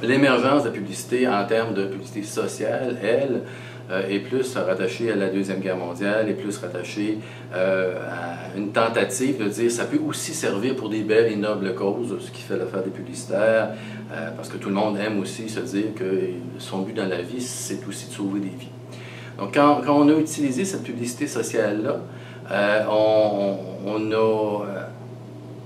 L'émergence de la publicité en termes de publicité sociale, elle, est plus rattachée à la Deuxième Guerre mondiale, est plus rattachée à une tentative de dire que ça peut aussi servir pour des belles et nobles causes, ce qui fait l'affaire des publicitaires, parce que tout le monde aime aussi se dire que son but dans la vie, c'est aussi de sauver des vies. Donc quand on a utilisé cette publicité sociale-là, on a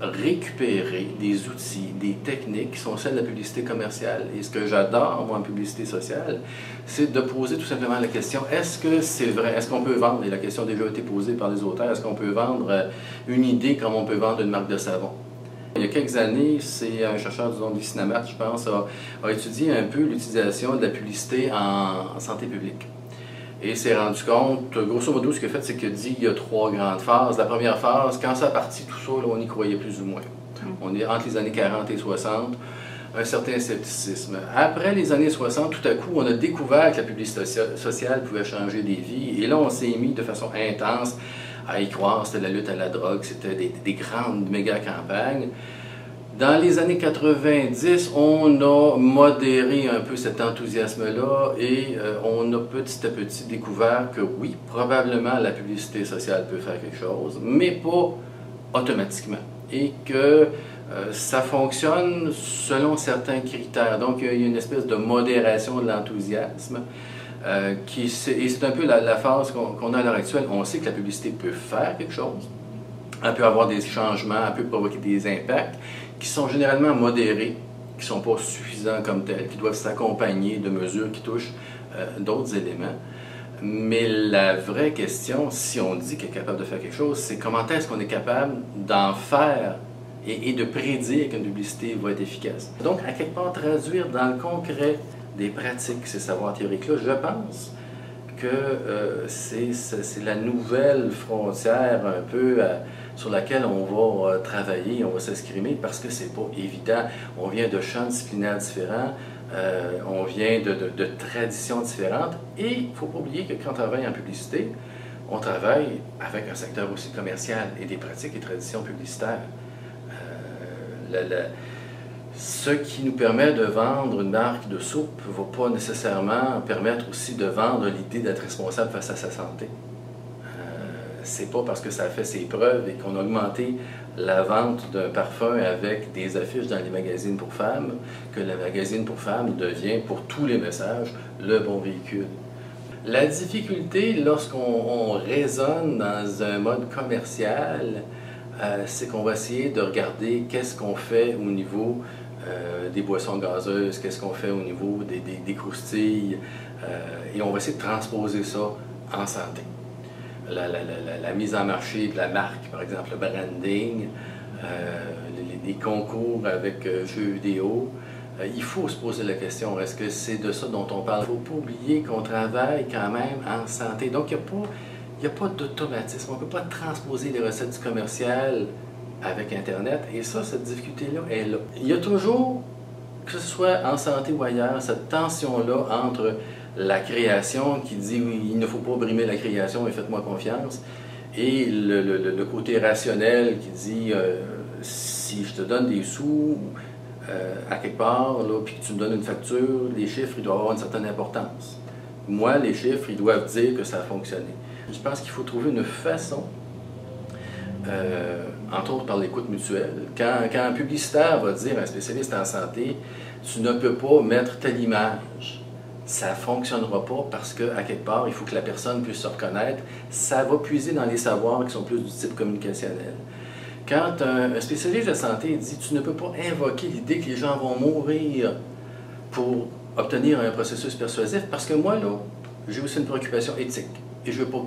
récupérer des outils, des techniques qui sont celles de la publicité commerciale. Et ce que j'adore, moi, en publicité sociale, c'est de poser tout simplement la question, est-ce que c'est vrai? Est-ce qu'on peut vendre? Et la question a déjà été posée par les auteurs, est-ce qu'on peut vendre une idée comme on peut vendre une marque de savon? Il y a quelques années, c'est un chercheur du nom de Cinemath, je pense, a étudié un peu l'utilisation de la publicité en santé publique. Et s'est rendu compte, grosso modo, ce qu'il a fait, c'est qu'il a dit qu'il y a 3 grandes phases. La première phase, quand ça a parti tout ça, là, on y croyait plus ou moins. On est entre les années 40 et 60, un certain scepticisme. Après les années 60, tout à coup, on a découvert que la publicité sociale pouvait changer des vies. Et là, on s'est mis de façon intense à y croire. C'était la lutte à la drogue, c'était des grandes méga campagnes. Dans les années 90, on a modéré un peu cet enthousiasme-là et on a petit à petit découvert que oui, probablement la publicité sociale peut faire quelque chose, mais pas automatiquement. Et que ça fonctionne selon certains critères. Donc il y a une espèce de modération de l'enthousiasme. Et c'est un peu la phase qu'on a à l'heure actuelle. On sait que la publicité peut faire quelque chose. Elle peut avoir des changements, elle peut provoquer des impacts qui sont généralement modérés, qui ne sont pas suffisants comme tels, qui doivent s'accompagner de mesures qui touchent d'autres éléments. Mais la vraie question, si on dit qu'elle est capable de faire quelque chose, c'est comment est-ce qu'on est capable d'en faire et de prédire qu'une publicité va être efficace. Donc, à quelque part, traduire dans le concret des pratiques, ces savoirs théoriques-là, je pense que c'est la nouvelle frontière un peu sur laquelle on va travailler, on va s'escrimer parce que c'est pas évident. On vient de champs disciplinaires différents, on vient de traditions différentes et il ne faut pas oublier que quand on travaille en publicité, on travaille avec un secteur aussi commercial et des pratiques et traditions publicitaires. Ce qui nous permet de vendre une marque de soupe ne va pas nécessairement permettre aussi de vendre l'idée d'être responsable face à sa santé. C'est pas parce que ça a fait ses preuves et qu'on a augmenté la vente d'un parfum avec des affiches dans les magazines pour femmes que le magazine pour femmes devient, pour tous les messages, le bon véhicule. La difficulté, lorsqu'on raisonne dans un mode commercial, c'est qu'on va essayer de regarder qu'est-ce qu'on fait au niveau des boissons gazeuses, qu'est-ce qu'on fait au niveau des croustilles, et on va essayer de transposer ça en santé. La mise en marché de la marque, par exemple, le branding, les concours avec jeux vidéo, il faut se poser la question, est-ce que c'est de ça dont on parle? Il ne faut pas oublier qu'on travaille quand même en santé. Donc, il n'y a pas d'automatisme. On ne peut pas transposer les recettes du commercial avec Internet. Et ça, cette difficulté-là est là. Il y a toujours, que ce soit en santé ou ailleurs, cette tension-là entre la création qui dit oui, il ne faut pas brimer la création et faites-moi confiance, et le côté rationnel qui dit si je te donne des sous à quelque part, là, puis que tu me donnes une facture, les chiffres, ils doivent avoir une certaine importance. Moi, les chiffres, ils doivent dire que ça a fonctionné. Je pense qu'il faut trouver une façon, entre autres par l'écoute mutuelle. Quand un publicitaire va dire à un spécialiste en santé, tu ne peux pas mettre telle image, ça ne fonctionnera pas parce qu'à quelque part, il faut que la personne puisse se reconnaître. Ça va puiser dans les savoirs qui sont plus du type communicationnel. Quand un spécialiste de santé dit « tu ne peux pas invoquer l'idée que les gens vont mourir pour obtenir un processus persuasif » parce que moi, là, j'ai aussi une préoccupation éthique et je ne veux pas